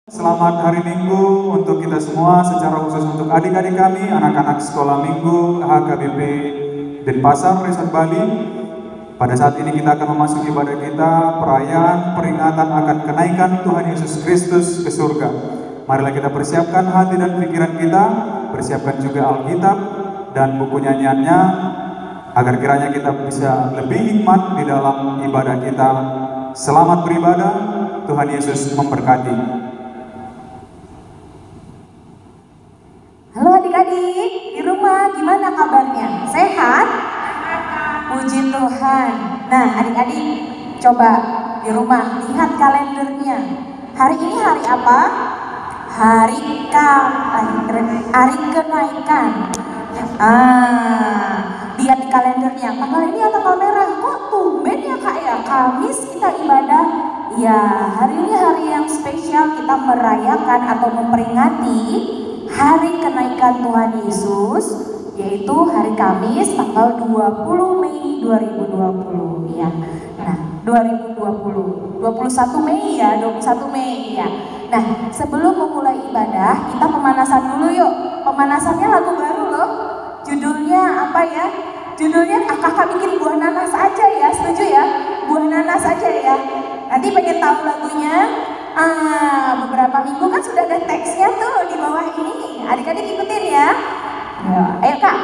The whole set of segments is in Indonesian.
Selamat hari Minggu untuk kita semua, secara khusus untuk adik-adik kami, anak-anak sekolah Minggu HKBP Denpasar, Resort Bali. Pada saat ini kita akan memasuki ibadah kita, perayaan peringatan akan kenaikan Tuhan Yesus Kristus ke surga. Marilah kita persiapkan hati dan pikiran kita, persiapkan juga Alkitab dan buku nyanyiannya, agar kiranya kita bisa lebih hikmat di dalam ibadah kita. Selamat beribadah, Tuhan Yesus memberkati. Halo adik-adik, di rumah gimana kabarnya? Sehat? Puji Tuhan. Nah adik-adik, coba di rumah lihat kalendernya. Hari ini hari apa? Hari kenaikan. Lihat di kalendernya. Tanggal ini ya tanggal merah. Kok tumben ya kak ya? Kamis kita ibadah. Ya, hari ini hari yang spesial, kita merayakan atau memperingati hari kenaikan Tuhan Yesus, yaitu hari Kamis tanggal 20 Mei 2020 ya. Nah, 2020. 21 Mei ya, 21 Mei ya. Nah, sebelum memulai ibadah, kita pemanasan dulu yuk. Pemanasannya lagu baru loh. Judulnya apa ya? Judulnya kakak bikin buah nanas aja ya, setuju ya? Buah nanas aja ya. Nanti pengen tahu lagunya? Beberapa minggu kan sudah ada teksnya tuh di bawah ini. Adik-adik ikutin ya. Ayo kak.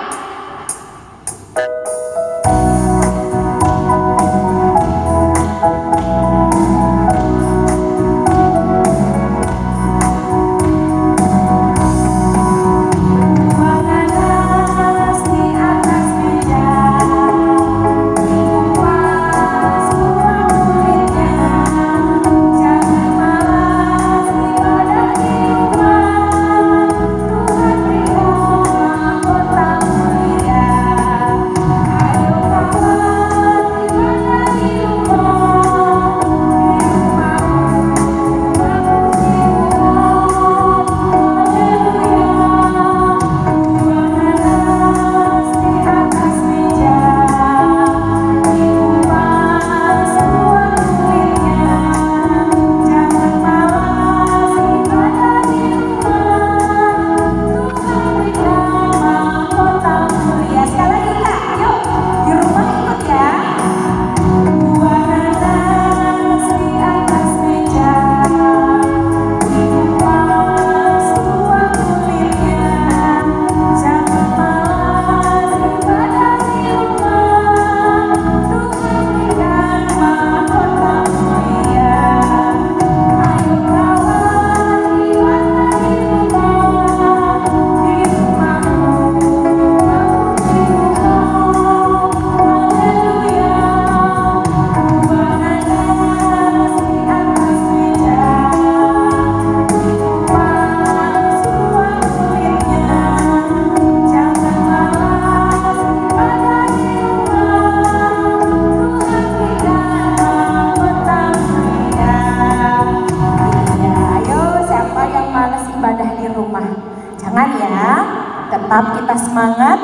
Tetap kita semangat.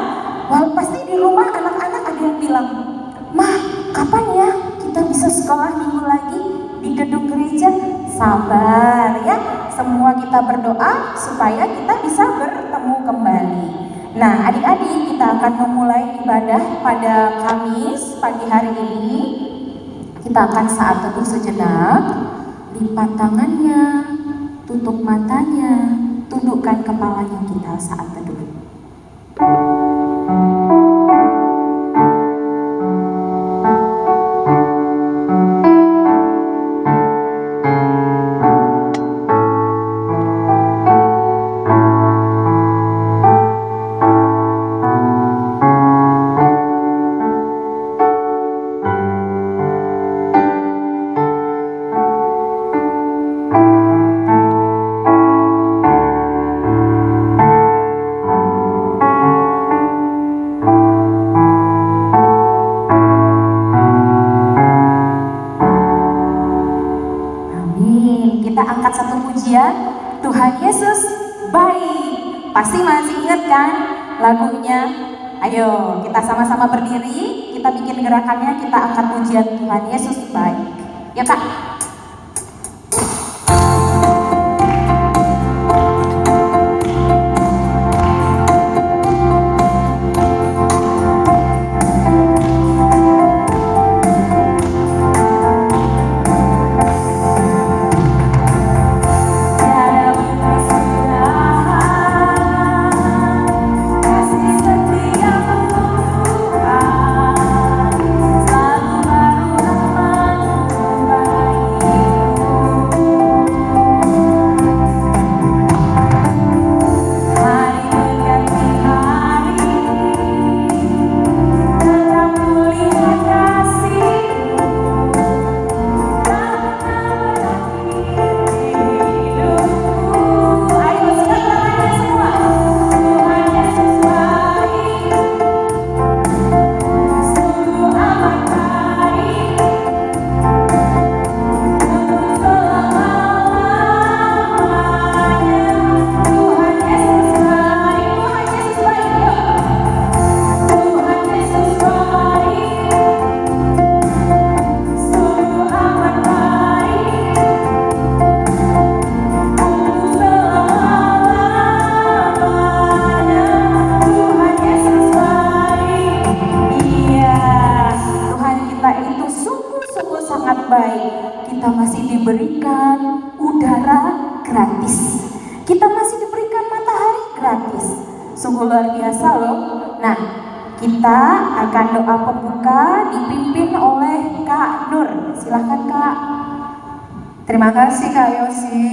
Wah, pasti di rumah anak-anak ada yang bilang, "Mah, kapan ya kita bisa sekolah minggu lagi di gedung gereja?" Sabar ya, semua kita berdoa supaya kita bisa bertemu kembali. Nah, adik-adik, kita akan memulai ibadah pada Kamis pagi hari ini. Kita akan saat teduh sejenak, lipat tangannya, tutup matanya, tundukkan kepalanya kita saat teduh. Tuhan Yesus baik. Pasti masih ingat kan lagunya? Ayo kita sama-sama berdiri, kita bikin gerakannya, kita angkat pujian Tuhan Yesus baik. Ya kak? gratis. Kita masih diberikan matahari gratis. Sungguh luar biasa loh. Nah, kita akan doa pembuka dipimpin oleh Kak Nur. Silahkan Kak. Terima kasih Kak Yosi.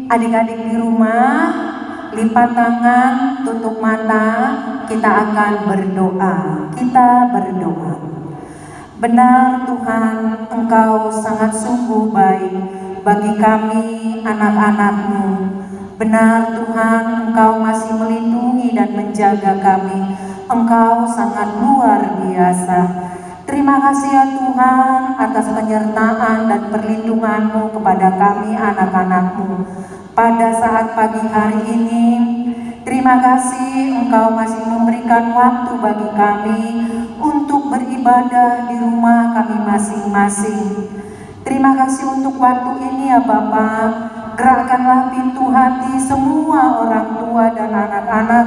Adik-adik di rumah, lipat tangan, tutup mata, kita akan berdoa. Kita berdoa. Benar Tuhan, Engkau sangat sungguh baik bagi kami anak-anak-Mu. Benar Tuhan, Engkau masih melindungi dan menjaga kami. Engkau sangat luar biasa. Terima kasih ya Tuhan atas penyertaan dan perlindungan-Mu kepada kami anak-anak-Mu. Pada saat pagi hari ini, terima kasih Engkau masih memberikan waktu bagi kami untuk beribadah di rumah kami masing-masing. Terima kasih untuk waktu ini ya Bapak. Gerakkanlah pintu hati semua orang tua dan anak-anak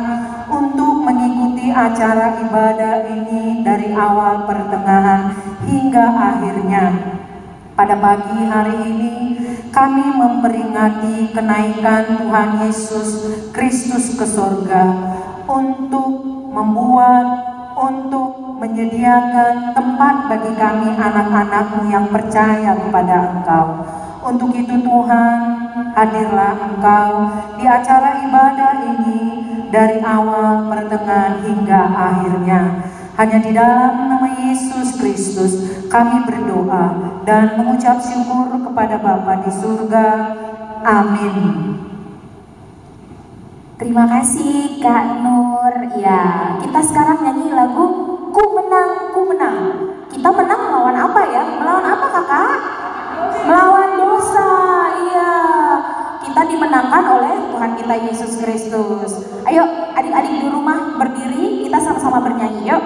untuk mengikuti acara ibadah ini dari awal, pertengahan, hingga akhirnya. Pada pagi hari ini kami memperingati kenaikan Tuhan Yesus Kristus ke surga untuk menyediakan tempat bagi kami anak-anak-Mu yang percaya kepada Engkau. Untuk itu Tuhan, hadirlah Engkau di acara ibadah ini dari awal, pertengahan, hingga akhirnya. Hanya di dalam nama Yesus Kristus kami berdoa dan mengucap syukur kepada Bapa di surga. Amin. Terima kasih Kak Nur. Ya, kita sekarang nyanyi lagu Ku Menang, Ku Menang. Kita menang melawan apa ya? Melawan apa Kakak? Melawan dosa. Iya. Kita dimenangkan oleh Tuhan kita Yesus Kristus. Ayo adik-adik di rumah berdiri, kita sama-sama bernyanyi yuk.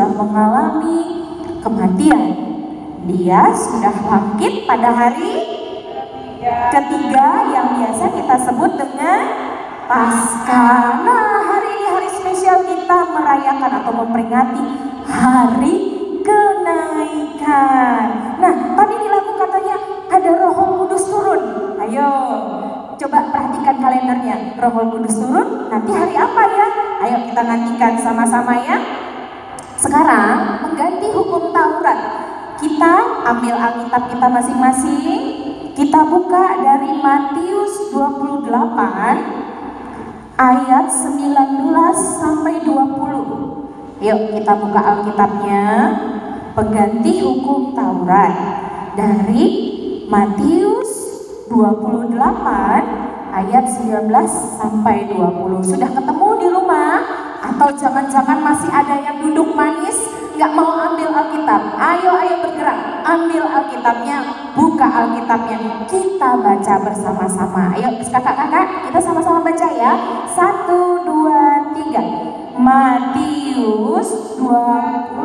Mengalami kematian. Dia sudah bangkit pada hari ketiga yang biasa kita sebut dengan Paskah. Nah, hari ini hari spesial kita merayakan atau memperingati hari kenaikan. Nah, tadi di lagu katanya ada Roh Kudus turun. Ayo, coba perhatikan kalendernya. Roh Kudus turun, nanti hari apa ya? Ayo kita nantikan sama-sama ya. Sekarang mengganti hukum Taurat. Kita ambil Alkitab kita masing-masing. Kita buka dari Matius 28 ayat 19 sampai 20. Yuk kita buka Alkitabnya. Pengganti hukum Taurat dari Matius 28 ayat 19 sampai 20. Sudah ketemu di rumah? Atau jangan-jangan masih ada yang duduk manis, gak mau ambil Alkitab? Ayo bergerak, ambil Alkitabnya, buka Alkitabnya, kita baca bersama-sama. Ayo kakak-kakak, kita sama-sama baca ya. 1, 2, 3. Matius 28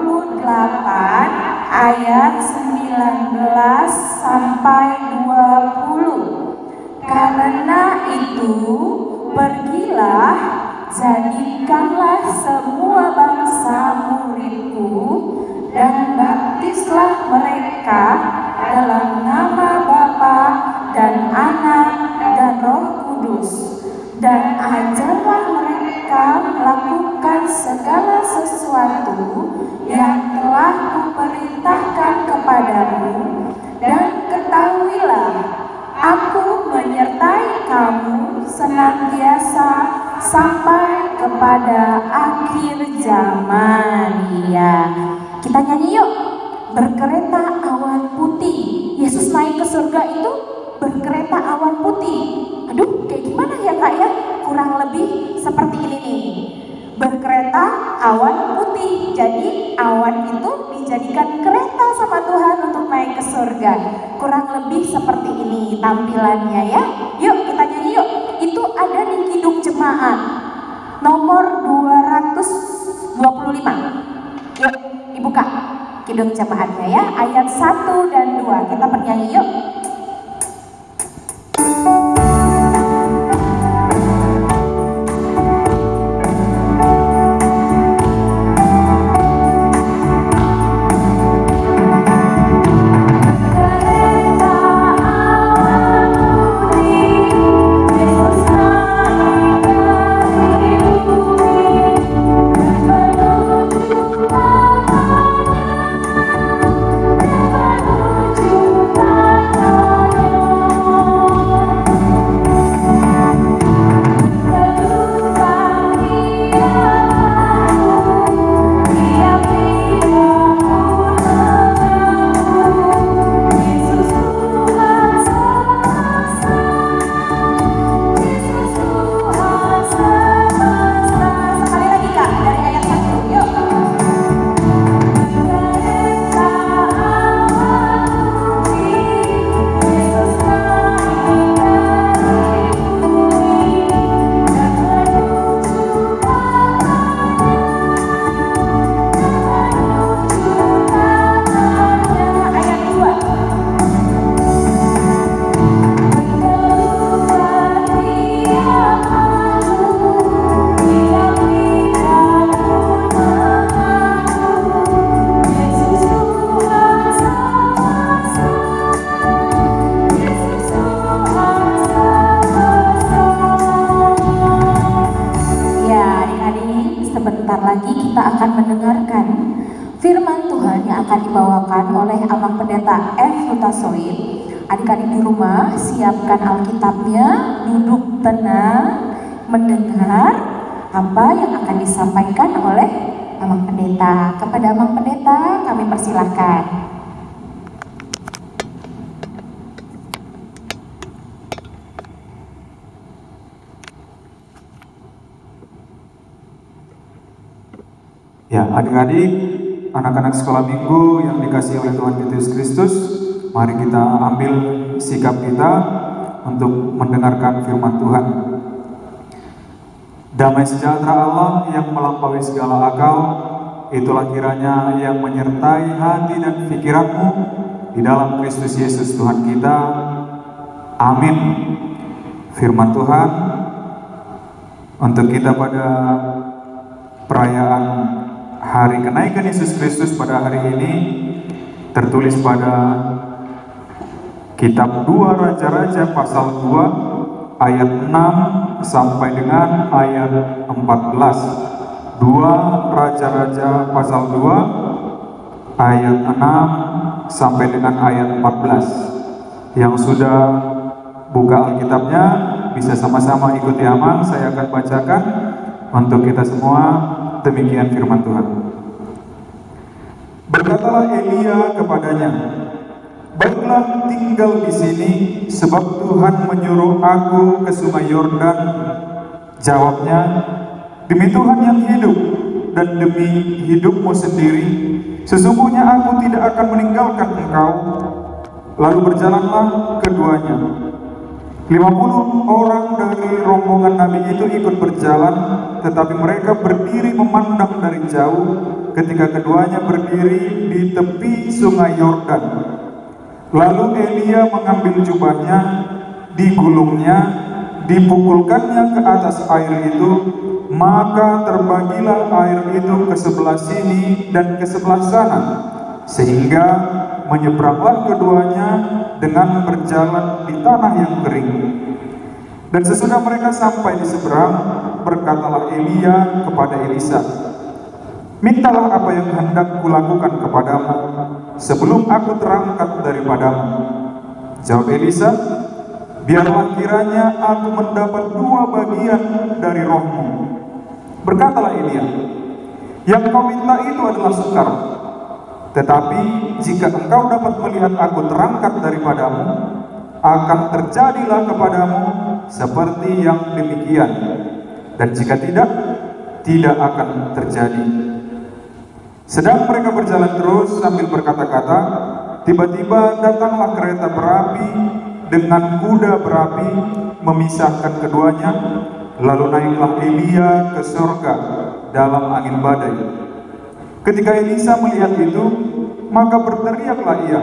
ayat 19 sampai 20. Karena itu, pergilah, jadikanlah semua bangsa muridku, dan baptislah mereka dalam nama Bapa dan Anak dan Roh Kudus, dan ajarlah mereka melakukan segala sesuatu yang telah kuperintahkan kepadamu, dan ketahuilah, aku menyertai kamu senantiasa sampai kepada akhir zaman. Ya, kita nyanyi yuk. Berkereta awan putih. Yesus naik ke surga itu berkereta awan putih. Aduh, kayak gimana ya kak ya? Kurang lebih seperti ini nih. Berkereta awan putih. Jadi awan itu dijadikan kereta sama Tuhan untuk naik ke surga. Kurang lebih seperti ini tampilannya ya. Yuk kita nyanyi yuk. Itu ada di Kidung Jemaat nomor 225. Yuk dibuka Kidung Jemaatnya ya, ayat 1 dan 2. Kita bernyanyi yuk. Adik-adik di rumah, siapkan Alkitabnya, duduk tenang, mendengar apa yang akan disampaikan oleh Amang Pendeta. Kepada Amang Pendeta, kami persilahkan. Ya, adik-adik, anak-anak sekolah minggu yang dikasihi oleh Tuhan Yesus Kristus, mari kita ambil sikap kita untuk mendengarkan firman Tuhan. Damai sejahtera Allah yang melampaui segala akal, itulah kiranya yang menyertai hati dan pikiranmu di dalam Kristus Yesus Tuhan kita. Amin. Firman Tuhan untuk kita pada perayaan hari kenaikan Yesus Kristus pada hari ini tertulis pada Kitab 2 Raja-Raja pasal 2 ayat 6 sampai dengan ayat 14. 2 Raja-Raja pasal 2 ayat 6 sampai dengan ayat 14. Yang sudah buka Alkitabnya bisa sama-sama ikuti Amang. Saya akan bacakan untuk kita semua. Demikian firman Tuhan. Berkatalah Elia kepadanya, "Baiklah, tinggal di sini, sebab Tuhan menyuruh aku ke sungai Yordan." Jawabnya, "Demi Tuhan yang hidup dan demi hidupmu sendiri, sesungguhnya aku tidak akan meninggalkan engkau." Lalu berjalanlah keduanya. 50 orang dari rombongan Nabi itu ikut berjalan, tetapi mereka berdiri memandang dari jauh ketika keduanya berdiri di tepi sungai Yordan. Lalu Elia mengambil jubahnya, digulungnya, dipukulkannya ke atas air itu, maka terbagilah air itu ke sebelah sini dan ke sebelah sana, sehingga menyeberanglah keduanya dengan berjalan di tanah yang kering. Dan sesudah mereka sampai di seberang, berkatalah Elia kepada Elisa, "Mintalah apa yang hendak kulakukan kepadamu sebelum aku terangkat daripadamu." Jawab Elisa, "Biarlah kiranya aku mendapat 2 bagian dari rohmu." Berkatalah Elia, "Yang kau minta itu adalah sukar. Tetapi jika engkau dapat melihat aku terangkat daripadamu, akan terjadilah kepadamu seperti yang demikian. Dan jika tidak, tidak akan terjadi." Sedang mereka berjalan terus sambil berkata-kata, tiba-tiba datanglah kereta berapi dengan kuda berapi memisahkan keduanya. Lalu naiklah Elia ke surga dalam angin badai. Ketika Elisa melihat itu, maka berteriaklah ia,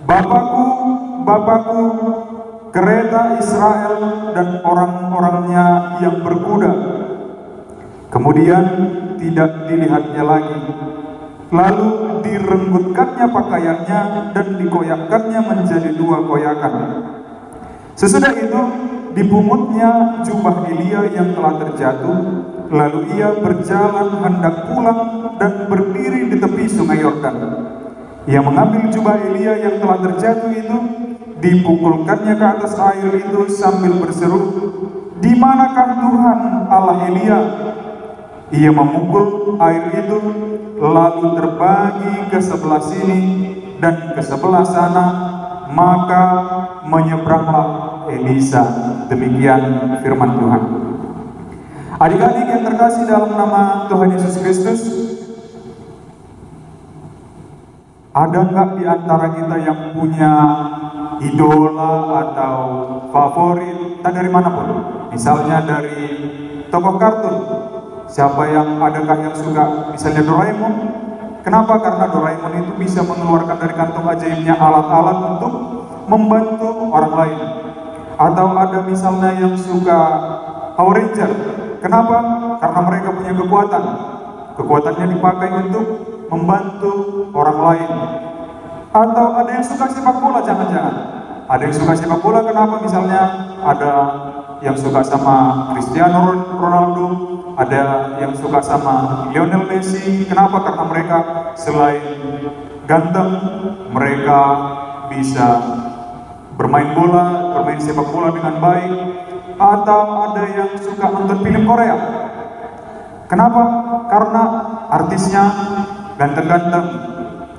"Bapakku, Bapakku, kereta Israel dan orang-orangnya yang berkuda." Kemudian tidak dilihatnya lagi. Lalu direnggutkannya pakaiannya dan dikoyakkannya menjadi 2 koyakan. Sesudah itu dipungutnya jubah Elia yang telah terjatuh. Lalu ia berjalan hendak pulang dan berdiri di tepi sungai Yordan. Ia mengambil jubah Elia yang telah terjatuh itu, dipukulkannya ke atas air itu sambil berseru, "Di manakah Tuhan Allah Elia?" Ia memukul air itu, lalu terbagi ke sebelah sini dan ke sebelah sana, maka menyeberanglah Elisa. Demikian firman Tuhan. Adik-adik yang terkasih dalam nama Tuhan Yesus Kristus, ada nggak di antara kita yang punya idola atau favorit, tak dari manapun? Misalnya dari tokoh kartun. Siapa yang adakah yang suka misalnya Doraemon? Kenapa? Karena Doraemon itu bisa mengeluarkan dari kantong ajaibnya alat-alat untuk membantu orang lain. Atau ada misalnya yang suka Power Ranger. Kenapa? Karena mereka punya kekuatan. Kekuatannya dipakai untuk membantu orang lain. Atau ada yang suka sepak bola, jangan-jangan. Ada yang suka sepak bola, kenapa? Misalnya ada yang suka sama Cristiano Ronaldo, ada yang suka sama Lionel Messi. Kenapa? Karena mereka selain ganteng, mereka bisa bermain bola, bermain sepak bola dengan baik. Atau ada yang suka nonton film Korea. Kenapa? Karena artisnya ganteng-ganteng,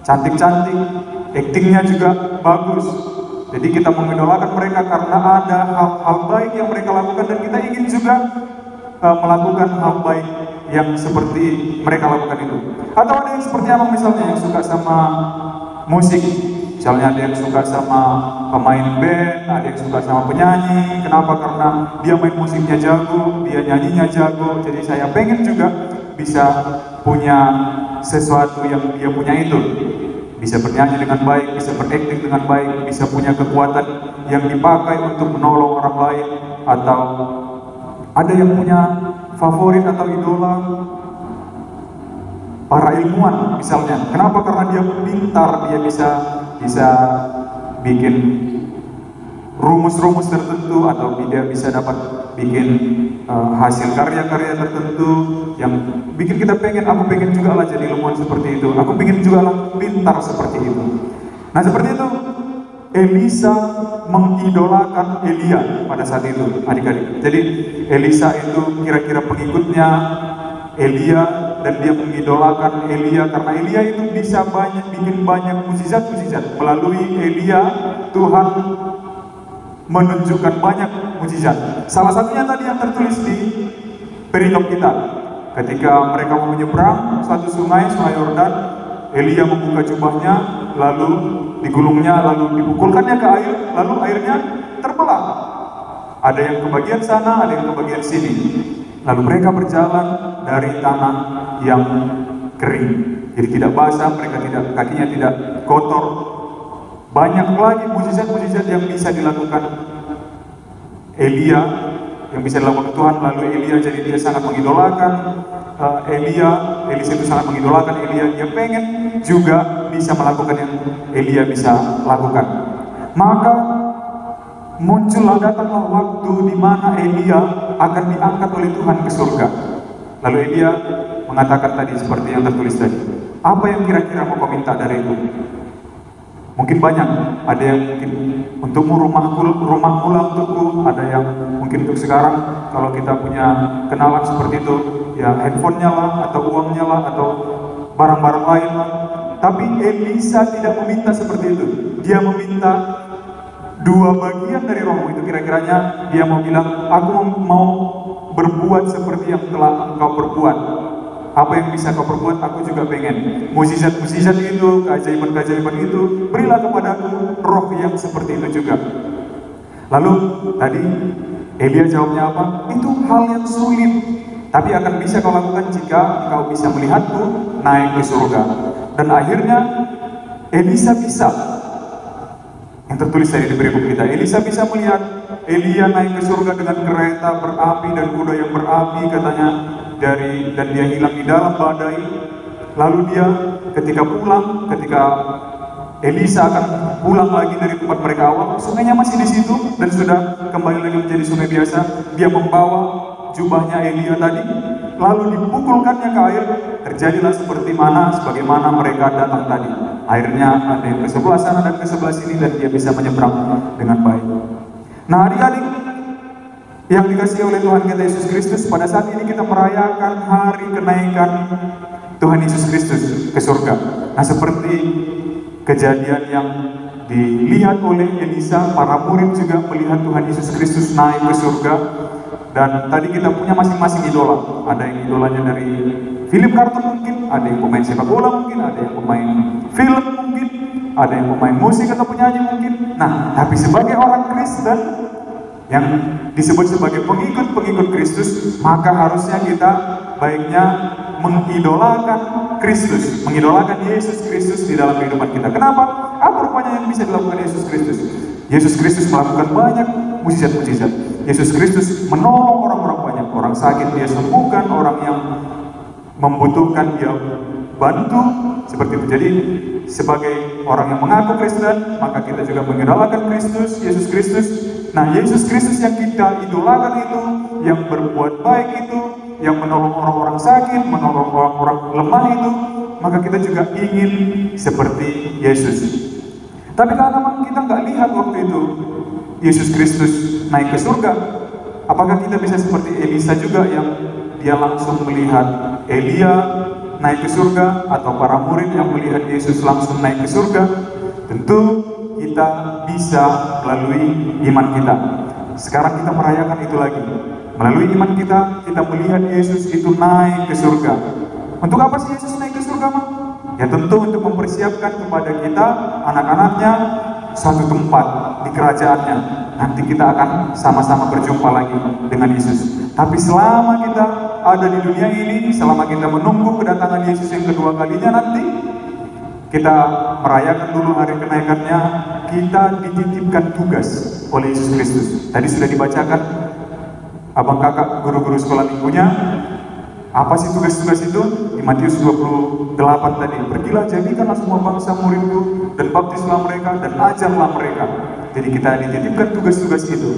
cantik-cantik, aktingnya juga bagus. Jadi kita mengidolakan mereka karena ada hal-hal baik yang mereka lakukan, dan kita ingin juga melakukan hal baik yang seperti mereka lakukan itu. Atau ada yang seperti apa, misalnya yang suka sama musik. Misalnya ada yang suka sama pemain band, ada yang suka sama penyanyi. Kenapa? Karena dia main musiknya jago, dia nyanyinya jago. Jadi saya pengen juga bisa punya sesuatu yang dia punya itu. Bisa bernyanyi dengan baik, bisa berakting dengan baik, bisa punya kekuatan yang dipakai untuk menolong orang lain. Atau ada yang punya favorit atau idola para ilmuwan misalnya. Kenapa? Karena dia pintar, dia bisa bikin rumus-rumus tertentu, atau dia bisa dapat bikin hasil karya-karya tertentu yang bikin kita pengen, aku pengen juga lah jadi ilmuwan seperti itu, aku pengen juga lah pintar seperti itu. Nah seperti itu Elisa mengidolakan Elia pada saat itu, adik-adik. Jadi Elisa itu kira-kira pengikutnya Elia, dan dia mengidolakan Elia karena Elia itu bisa bikin banyak mukjizat-mukjizat. Melalui Elia Tuhan menunjukkan banyak mukjizat. Salah satunya tadi yang tertulis di perikop kita. Ketika mereka mau menyeberang suatu sungai Yordan, Elia membuka jubahnya, lalu digulungnya, lalu dipukulkannya ke air, lalu airnya terbelah. Ada yang ke bagian sana, ada yang ke bagian sini. Lalu mereka berjalan dari tanah yang kering, jadi tidak basah, kakinya tidak kotor. Banyak lagi mujizat-mujizat yang bisa dilakukan Elia, yang bisa dilakukan Tuhan. Lalu Elia, jadi dia sangat mengidolakan Elisa itu sangat mengidolakan Elia. Dia pengen juga bisa melakukan yang Elia bisa lakukan. Maka datanglah waktu di mana Elia akan diangkat oleh Tuhan ke surga. Lalu Elia mengatakan tadi seperti yang tertulis tadi, apa yang kira-kira mau kau minta dariku? Mungkin banyak, ada yang mungkin untukmu rumahmu lah untukku, ada yang mungkin untuk sekarang kalau kita punya kenalan seperti itu, ya handphonenya lah, atau uangnya lah, atau barang-barang lain lah. Tapi Elisa tidak meminta seperti itu. Dia meminta 2 bagian dari rohmu itu. Kira-kiranya dia mau bilang, aku mau berbuat seperti yang telah engkau perbuat. Apa yang bisa kau perbuat, aku juga pengen. Mukjizat itu, keajaiban-keajaiban itu, berilah kepadaku roh yang seperti itu juga. Lalu tadi Elia jawabnya apa? Itu hal yang sulit, tapi akan bisa kau lakukan jika kau bisa melihatku naik ke surga. Dan akhirnya Elisa bisa. Yang tertulis tadi di buku kita, Elisa bisa melihat Elia naik ke surga dengan kereta berapi dan kuda yang berapi, katanya, dan dia hilang di dalam badai. Lalu dia ketika Elisa akan pulang lagi dari tempat mereka awal, sungainya masih di situ dan sudah kembali lagi menjadi sungai biasa. Dia membawa jubahnya Elia tadi, lalu dipukulkannya ke air, terjadilah sebagaimana mereka datang tadi. Airnya ada yang ke sebelah sana dan ke sebelah sini, dan dia bisa menyeberang dengan baik. Nah, adik-adik yang dikasihi oleh Tuhan kita Yesus Kristus, pada saat ini kita merayakan hari kenaikan Tuhan Yesus Kristus ke surga. Nah, seperti kejadian yang dilihat oleh Elisa, para murid juga melihat Tuhan Yesus Kristus naik ke surga. Dan tadi kita punya masing-masing idola. Ada yang idolanya dari film kartun mungkin, ada yang pemain sepak bola mungkin, ada yang pemain film mungkin, ada yang pemain musik atau penyanyi mungkin. Nah, tapi sebagai orang Kristen yang disebut sebagai pengikut Kristus, maka harusnya kita baiknya mengidolakan Kristus, mengidolakan Yesus Kristus di dalam kehidupan kita. Kenapa? Apa rupanya yang bisa dilakukan Yesus Kristus? Yesus Kristus melakukan banyak mujizat-mujizat. Yesus Kristus menolong orang-orang banyak. Orang sakit dia sembuhkan, orang yang membutuhkan dia bantu, seperti itu. Jadi sebagai orang yang mengaku Kristen, maka kita juga mengidolakan Kristus, Yesus Kristus. Nah, Yesus Kristus yang kita idolakan itu, yang berbuat baik itu, yang menolong orang-orang sakit, menolong orang-orang lemah itu, maka kita juga ingin seperti Yesus. Tapi karena memang kita nggak lihat waktu itu Yesus Kristus naik ke surga, apakah kita bisa seperti Elisa juga yang dia langsung melihat Elia naik ke surga, atau para murid yang melihat Yesus langsung naik ke surga? Tentu kita bisa melalui iman kita. Sekarang kita merayakan itu lagi. Melalui iman kita, kita melihat Yesus itu naik ke surga. Untuk apa sih Yesus naik ke surga, Mak? Ya tentu untuk mempersiapkan kepada kita, anak-anaknya, suatu tempat di kerajaannya. Nanti kita akan sama-sama berjumpa lagi dengan Yesus. Tapi selama kita ada di dunia ini, selama kita menunggu kedatangan Yesus yang kedua kalinya nanti, kita merayakan dulu hari kenaikannya, kita dititipkan tugas oleh Yesus Kristus. Tadi sudah dibacakan abang kakak guru-guru sekolah minggunya. Apa sih tugas-tugas itu? Di Matius 28 tadi, pergilah jadikanlah semua bangsa muridku dan baptislah mereka dan ajarlah mereka. Jadi kita dititipkan tugas-tugas itu.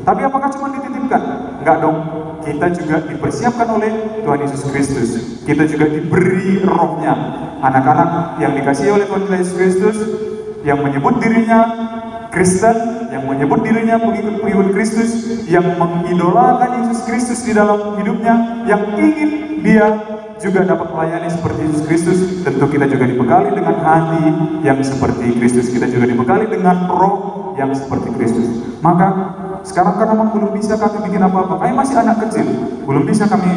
Tapi apakah cuma dititipkan? Enggak dong. Kita juga dipersiapkan oleh Tuhan Yesus Kristus. Kita juga diberi rohnya. Anak-anak yang dikasihi oleh Tuhan Yesus Kristus, yang menyebut dirinya Kristen, yang menyebut dirinya pengikut Kristus, yang mengidolakan Yesus Kristus di dalam hidupnya, yang ingin dia juga dapat melayani seperti Yesus Kristus. Tentu kita juga dibekali dengan hati yang seperti Kristus. Kita juga dibekali dengan roh yang seperti Kristus. Maka sekarang karena memang belum bisa kami bikin apa-apa, kami masih anak kecil, belum bisa kami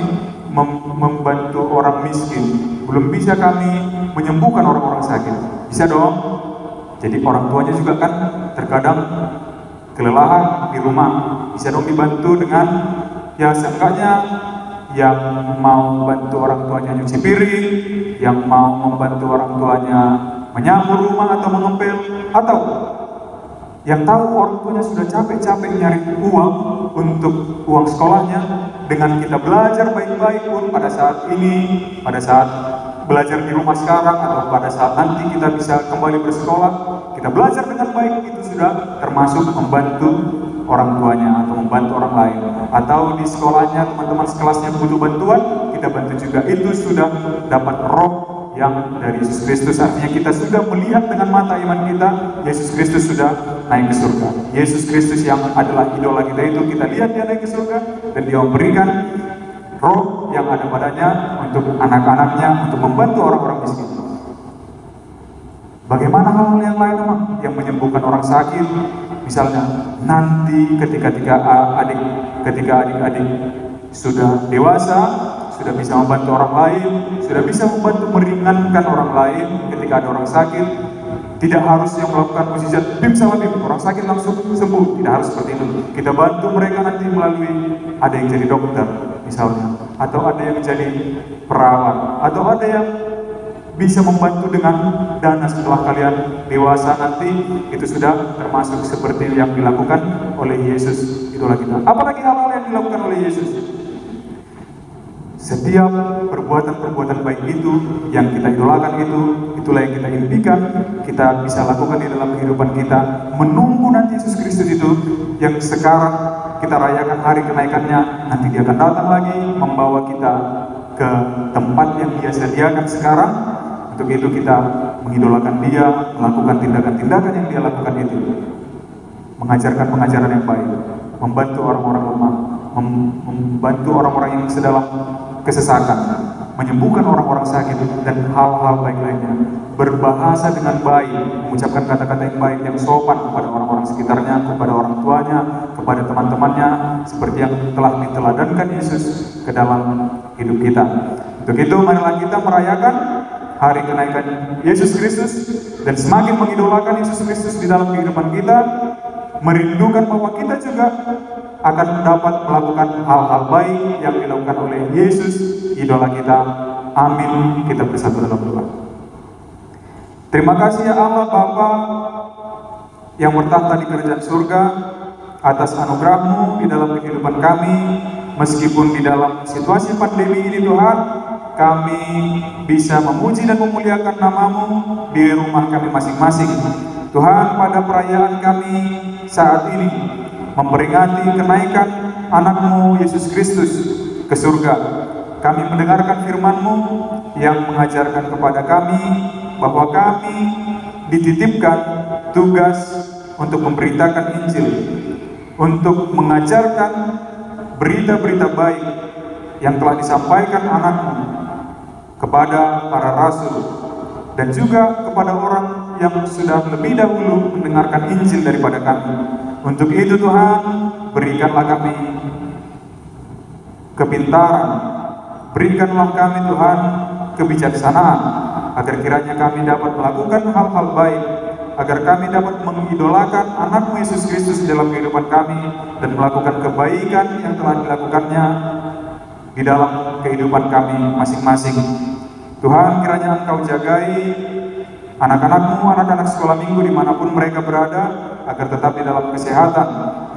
membantu orang miskin, belum bisa kami menyembuhkan orang-orang sakit. Bisa dong? Jadi orang tuanya juga kan terkadang kelelahan di rumah, bisa dong dibantu dengan ya seenggaknya yang mau bantu orang tuanya nyuci piring, yang mau membantu orang tuanya menyapu rumah atau mengepel, atau yang tahu orang tuanya sudah capek-capek nyari uang untuk uang sekolahnya, dengan kita belajar baik-baik pun pada saat ini, pada saat belajar di rumah sekarang atau pada saat nanti kita bisa kembali bersekolah, kita belajar dengan baik, itu sudah termasuk membantu orang tuanya atau membantu orang lain. Atau di sekolahnya teman-teman sekelasnya butuh bantuan, kita bantu juga, itu sudah dapat roh yang dari Yesus Kristus. Artinya kita sudah melihat dengan mata iman kita, Yesus Kristus sudah naik ke surga. Yesus Kristus yang adalah idola kita itu, kita lihat dia naik ke surga dan dia memberikan roh yang ada padanya untuk anak-anaknya, untuk membantu orang-orang miskin. Bagaimana hal yang lain teman? Yang menyembuhkan orang sakit, misalnya nanti ketika adik-adik sudah dewasa, sudah bisa membantu orang lain, sudah bisa membantu meringankan orang lain ketika ada orang sakit, tidak harus yang melakukan mukjizat bim sama bim, orang sakit langsung sembuh, tidak harus seperti itu. Kita bantu mereka nanti melalui ada yang jadi dokter misalnya, atau ada yang jadi perawat, atau ada yang bisa membantu dengan dana setelah kalian dewasa nanti, itu sudah termasuk seperti yang dilakukan oleh Yesus, itulah kita. Apalagi hal-hal yang dilakukan oleh Yesus. Setiap perbuatan-perbuatan baik itu yang kita idolakan itulah yang kita impikan kita bisa lakukan di dalam kehidupan kita, menunggu nanti Yesus Kristus itu yang sekarang kita rayakan hari kenaikannya, nanti dia akan datang lagi membawa kita ke tempat yang dia sediakan sekarang. Untuk itu kita mengidolakan dia, melakukan tindakan-tindakan yang dia lakukan itu, mengajarkan pengajaran yang baik, membantu orang-orang lemah, membantu orang-orang yang sedang kesesakan, menyembuhkan orang-orang sakit, dan hal-hal baik lainnya. Berbahasa dengan baik, mengucapkan kata-kata yang baik, yang sopan kepada orang-orang sekitarnya, kepada orang tuanya, kepada teman-temannya, seperti yang telah diteladankan Yesus ke dalam hidup kita. Untuk itu marilah kita merayakan hari kenaikan Yesus Kristus dan semakin mengidolakan Yesus Kristus di dalam kehidupan kita, merindukan bahwa kita juga akan dapat melakukan hal-hal baik yang dilakukan oleh Yesus, idola kita. Amin. Kita bersatu dalam doa. Terima kasih ya Allah Bapa yang bertahta di kerajaan surga, atas anugerah-Mu di dalam kehidupan kami. Meskipun di dalam situasi pandemi ini Tuhan, kami bisa memuji dan memuliakan nama-Mu di rumah kami masing-masing. Tuhan, pada perayaan kami saat ini memperingati kenaikan anak-Mu Yesus Kristus ke surga, kami mendengarkan firman-Mu yang mengajarkan kepada kami bahwa kami dititipkan tugas untuk memberitakan Injil, untuk mengajarkan berita-berita baik yang telah disampaikan anak-Mu kepada para rasul dan juga kepada orang yang sudah lebih dahulu mendengarkan Injil daripada kami. Untuk itu Tuhan, berikanlah kami kepintaran, berikanlah kami Tuhan kebijaksanaan, agar kiranya kami dapat melakukan hal-hal baik, agar kami dapat mengidolakan anak-Mu Yesus Kristus dalam kehidupan kami dan melakukan kebaikan yang telah dilakukannya di dalam kehidupan kami masing-masing. Tuhan, kiranya Engkau jagai anak-anak-Mu, anak-anak sekolah minggu dimanapun mereka berada, agar tetap di dalam kesehatan.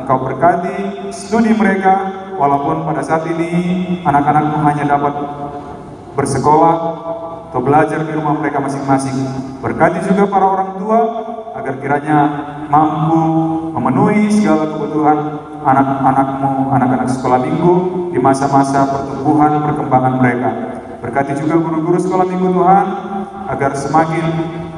Engkau berkati studi mereka, walaupun pada saat ini anak-anak-Mu hanya dapat bersekolah atau belajar di rumah mereka masing-masing. Berkati juga para orang tua, agar kiranya mampu memenuhi segala kebutuhan anak-anak-Mu, anak-anak sekolah minggu di masa-masa pertumbuhan perkembangan mereka. Berkati juga guru-guru sekolah minggu Tuhan, agar semakin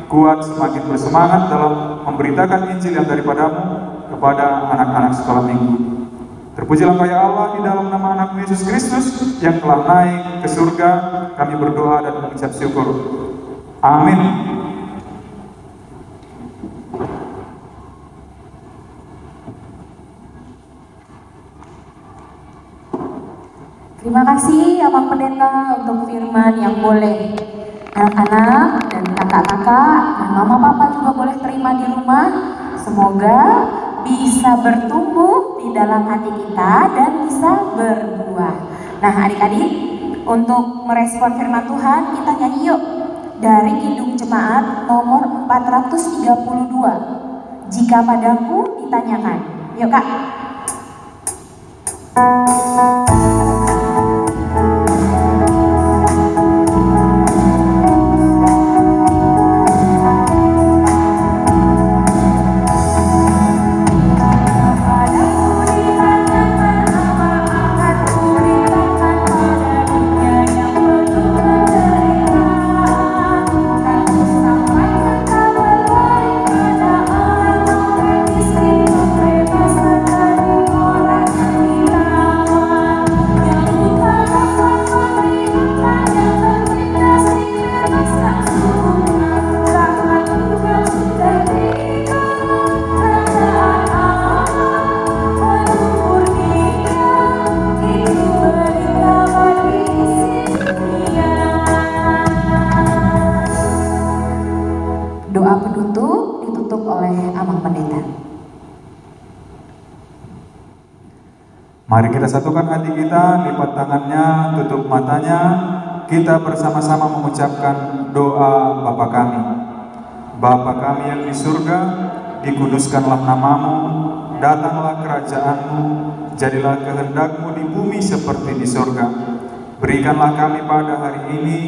kuat, semakin bersemangat dalam memberitakan Injil yang daripada-Mu kepada anak-anak sekolah minggu. Terpujilah Engkau ya Allah, di dalam nama anak-Mu Yesus Kristus yang telah naik ke surga, kami berdoa dan mengucap syukur. Amin. Terima kasih Abang Pendeta untuk firman yang boleh Anak-anak dan kakak-kakak dan mama papa juga boleh terima di rumah. Semoga bisa bertumbuh di dalam hati kita dan bisa berbuah. Nah adik-adik, untuk merespon firman Tuhan kita nyanyi yuk dari Kidung Jemaat nomor 432. Jika padaku ditanyakan. Yuk Kak. Doa penutup ditutup oleh Amang Pendeta. Mari kita satukan hati kita, lipat tangannya, tutup matanya. Kita bersama-sama mengucapkan doa Bapa kami. Bapa kami yang di surga, dikuduskanlah namamu, datanglah kerajaanmu, jadilah kehendakmu di bumi seperti di surga. Berikanlah kami pada hari ini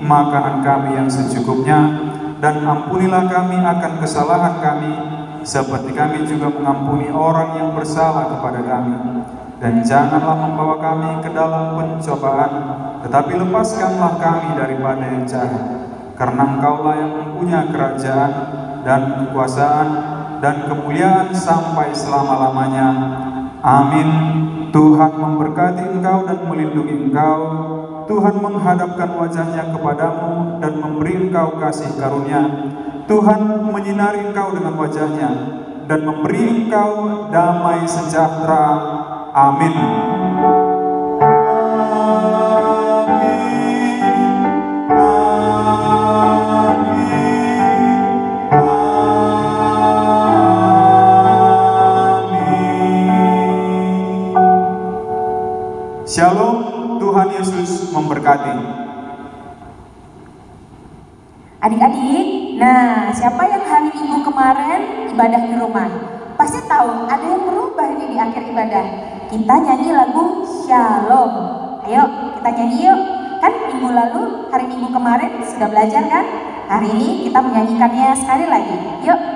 makanan kami yang secukupnya, dan ampunilah kami akan kesalahan kami, seperti kami juga mengampuni orang yang bersalah kepada kami. Dan janganlah membawa kami ke dalam pencobaan, tetapi lepaskanlah kami daripada yang jahat. Karena Engkaulah yang mempunyai kerajaan dan kekuasaan dan kemuliaan sampai selama-lamanya. Amin. Tuhan memberkati engkau dan melindungi engkau. Tuhan menghadapkan wajahnya kepadamu dan memberi engkau kasih karunia. Tuhan menyinari engkau dengan wajahnya dan memberi engkau damai sejahtera. Amin. Shalom, Tuhan Yesus memberkati. Adik-adik, nah siapa yang hari Minggu kemarin ibadah di rumah? Pasti tahu ada yang berubah ini di akhir ibadah. Kita nyanyi lagu Shalom. Ayo kita nyanyi yuk. Kan minggu lalu, hari Minggu kemarin sudah belajar kan? Hari ini kita menyanyikannya sekali lagi. Yuk.